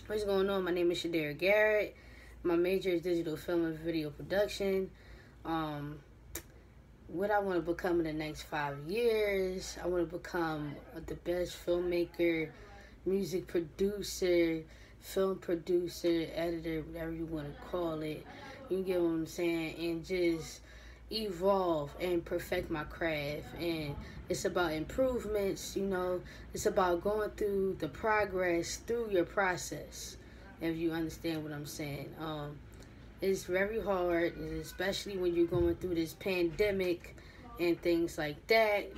What's going on? My name is Shadera Garrett. My major is digital film and video production. Um, what I want to become in the next 5 years, I want to become the best filmmaker, music producer, film producer, editor, whatever you want to call it. You get what I'm saying? And just evolve and perfect my craft. And it's about improvements, it's about going through the progress through your process, if you understand what I'm saying. It's very hard, especially when you're going through this pandemic and things like that.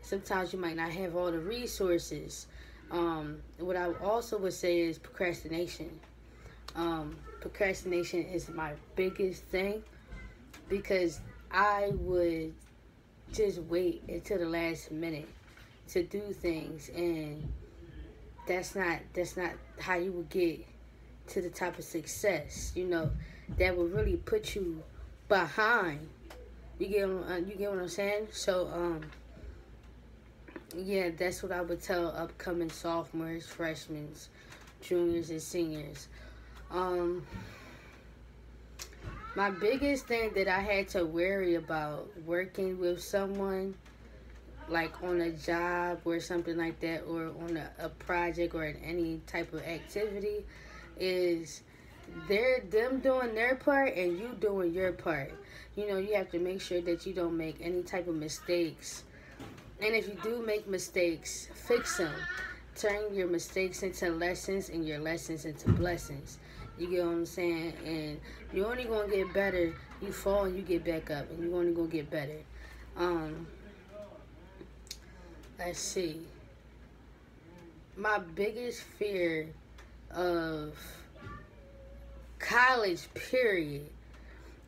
Sometimes you might not have all the resources. What I also would say is procrastination. Procrastination is my biggest thing because I would just wait until the last minute to do things, and that's not how you would get to the type of success that would really put you behind. You get what I'm saying? So yeah, that's what I would tell upcoming sophomores, freshmen, juniors, and seniors. My biggest thing that I had to worry about working with someone, like on a job or something like that, or on a project or in any type of activity, is them doing their part and you doing your part. You have to make sure that you don't make any type of mistakes. And if you do make mistakes, fix them. Turn your mistakes into lessons and your lessons into blessings. You get what I'm saying? And you're only going to get better. You fall and you get back up, and you're only going to get better. Let's see. My biggest fear of college, period,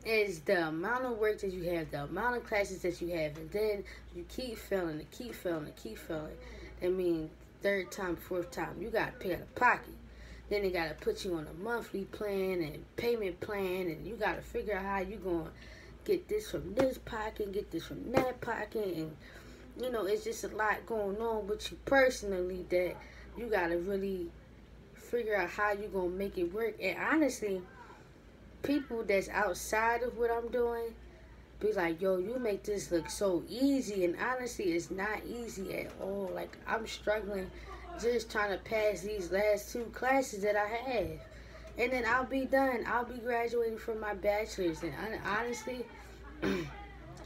is the amount of work that you have, the amount of classes that you have, and then you keep failing and keep failing and keep failing. I mean, third time, fourth time, you got to pay out of pocket. Then they got to put you on a monthly plan and payment plan, and you got to figure out how you going to get this from this pocket, get this from that pocket, and, it's just a lot going on with you personally that you got to really figure out how you going to make it work. And honestly, people that's outside of what I'm doing be like, yo, you make this look so easy, and honestly, it's not easy at all. Like, I'm struggling just trying to pass these last 2 classes that I have, and then I'll be done. I'll be graduating from my bachelor's. And honestly,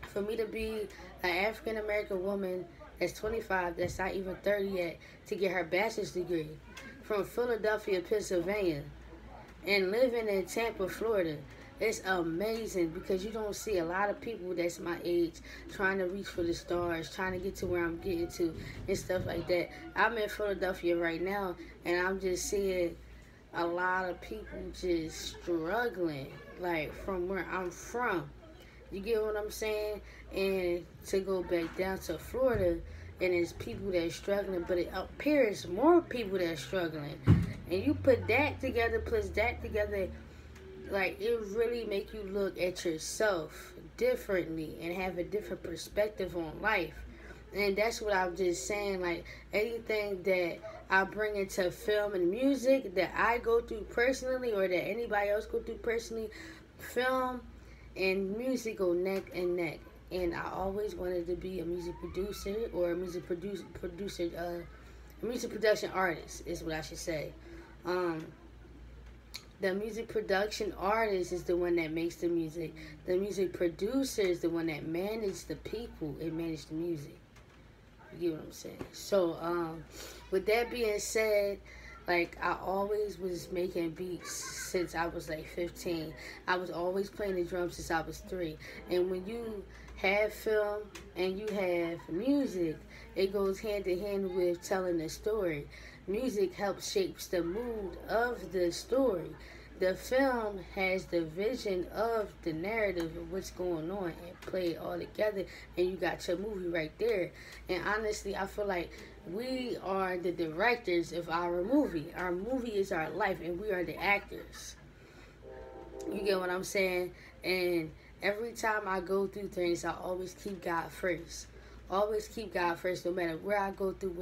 for me to be an African American woman that's 25, that's not even 30 yet, to get her bachelor's degree from Philadelphia, Pennsylvania, and living in Tampa, Florida, it's amazing, because you don't see a lot of people that's my age trying to reach for the stars, trying to get to where I'm getting to, and stuff like that. I'm in Philadelphia right now, and I'm just seeing a lot of people just struggling, like, from where I'm from. You get what I'm saying? And to go back down to Florida, and it's people that are struggling, but up here it's more people that are struggling. And you put that together plus that together, like, it really make you look at yourself differently and have a different perspective on life. And that's what I'm just saying. Like, anything that I bring into film and music that I go through personally, or that anybody else go through personally, film and music go neck and neck. And I always wanted to be a music producer, or a music production artist is what I should say. The music production artist is the one that makes the music. The music producer is the one that manages the people and manage the music. You get what I'm saying? So, with that being said, like, I always was making beats since I was like 15. I was always playing the drums since I was 3. And when you have film and you have music, it goes hand in hand with telling a story. Music helps shapes the mood of the story. The film has the vision of the narrative of what's going on and play it all together, and you got your movie right there. And honestly, I feel like we are the directors of our movie. Our movie is our life, and we are the actors. You get what I'm saying? And every time I go through things, I always keep God first. always keep God first, no matter where I go through,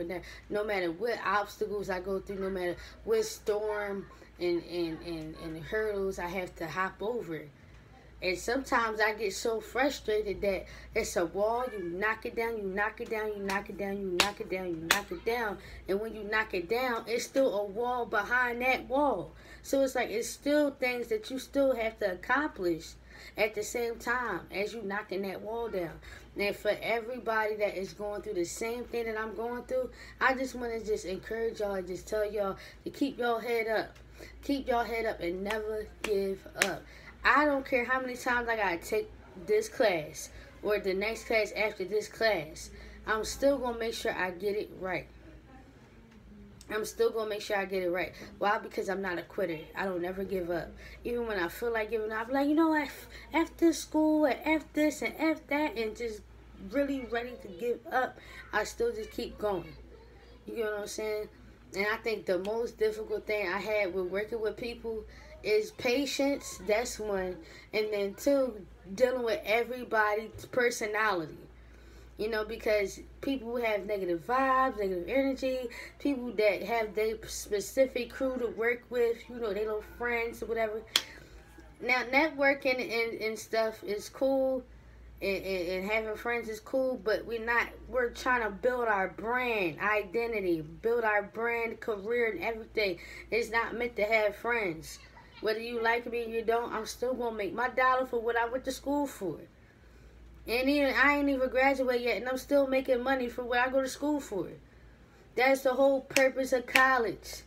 no matter what obstacles I go through, no matter what storm and hurdles I have to hop over. And sometimes I get so frustrated that it's a wall, you knock it down, you knock it down, you knock it down, you knock it down, you knock it down. And when you knock it down, it's still a wall behind that wall. So it's like it's still things that you still have to accomplish at the same time as you knocking that wall down. And for everybody that is going through the same thing that I'm going through, I just want to just encourage y'all and just tell y'all to keep your head up. Keep your head up and never give up. I don't care how many times I gotta take this class or the next class after this class. I'm still gonna make sure I get it right. I'm still gonna make sure I get it right. Why? Because I'm not a quitter. I don't never give up. Even when I feel like giving up, I'm like, you know what? F this school and F this and F that, and just really ready to give up. I still just keep going. You get what I'm saying? And I think the most difficult thing I had with working with people is patience. That's one. And then two, dealing with everybody's personality. You know, because people have negative vibes, negative energy, people that have their specific crew to work with, you know, they little friends or whatever. Now, networking and stuff is cool, and having friends is cool, but we're trying to build our brand identity, build our brand career and everything. It's not meant to have friends. Whether you like me or you don't, I'm still going to make my dollar for what I went to school for. And even I ain't even graduated yet, and I'm still making money for what I go to school for. That's the whole purpose of college.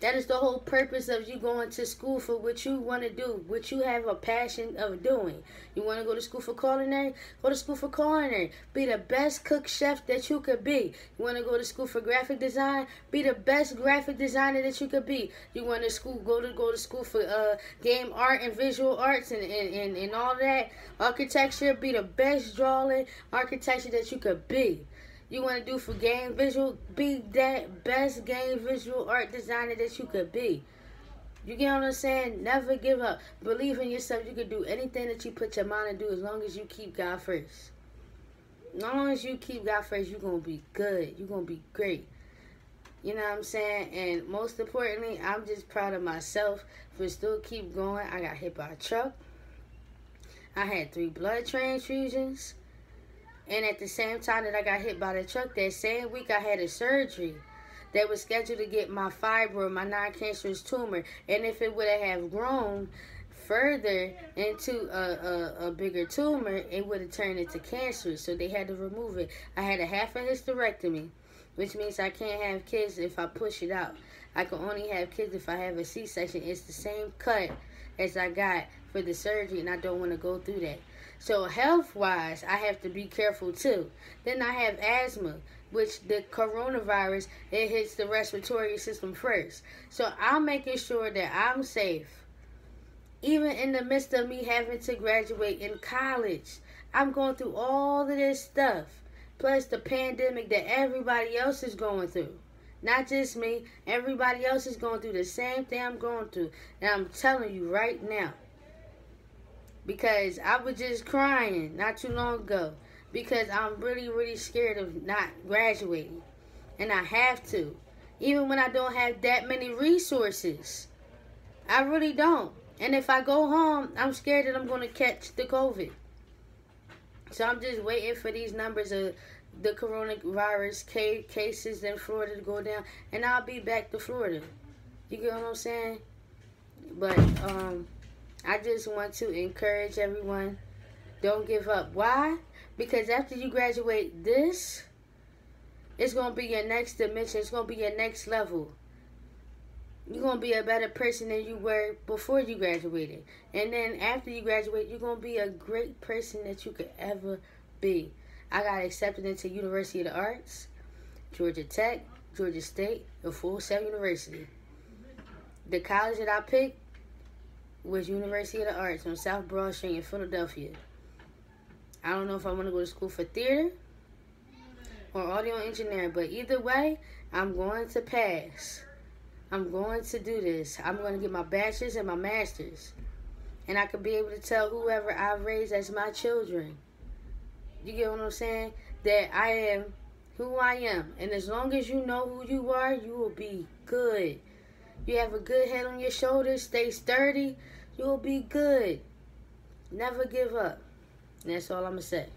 That is the whole purpose of you going to school for what you want to do, what you have a passion of doing. You want to go to school for culinary? Go to school for culinary. Be the best cook chef that you could be. You want to go to school for graphic design? Be the best graphic designer that you could be. You want to go to school for game art and visual arts and all that. Architecture? Be the best drawing architecture that you could be. You want to do for game visual, be that best game visual art designer that you could be. You get what I'm saying? Never give up. Believe in yourself. You can do anything that you put your mind to do as long as you keep God first. As long as you keep God first, you're going to be good. You're going to be great. You know what I'm saying? And most importantly, I'm just proud of myself for still keep going. I got hit by a truck. I had 3 blood transfusions. And at the same time that I got hit by the truck, that same week I had a surgery that was scheduled to get my fibroid, my non-cancerous tumor. And if it would have grown further into a bigger tumor, it would have turned into cancer. So they had to remove it. I had a half a hysterectomy, which means I can't have kids if I push it out. I can only have kids if I have a C-section. It's the same cut as I got for the surgery, and I don't want to go through that. So health-wise, I have to be careful too. Then I have asthma, which the coronavirus, it hits the respiratory system first. So I'm making sure that I'm safe. Even in the midst of me having to graduate in college, I'm going through all of this stuff. Plus the pandemic that everybody else is going through. Not just me, everybody else is going through the same thing I'm going through. And I'm telling you right now. Because I was just crying not too long ago. Because I'm really, really scared of not graduating. And I have to. Even when I don't have that many resources. I really don't. And if I go home, I'm scared that I'm going to catch the COVID. So I'm just waiting for these numbers of the coronavirus cases in Florida to go down. And I'll be back to Florida. You get what I'm saying? But, I just want to encourage everyone, don't give up. Why? Because after you graduate this, it's going to be your next dimension. It's going to be your next level. You're going to be a better person than you were before you graduated. And then after you graduate, you're going to be a great person that you could ever be. I got accepted into University of the Arts, Georgia Tech, Georgia State, and Full Sail University. The college that I picked was University of the Arts on South Broad Street in Philadelphia. I don't know if I want to go to school for theater or audio engineering, but either way, I'm going to pass. I'm going to do this. I'm going to get my bachelor's and my master's. And I could be able to tell whoever I raise as my children You get what I'm saying? That I am who I am. And as long as you know who you are, you will be good. You have a good head on your shoulders, stay sturdy, you will be good. Never give up. And that's all I'm going to say.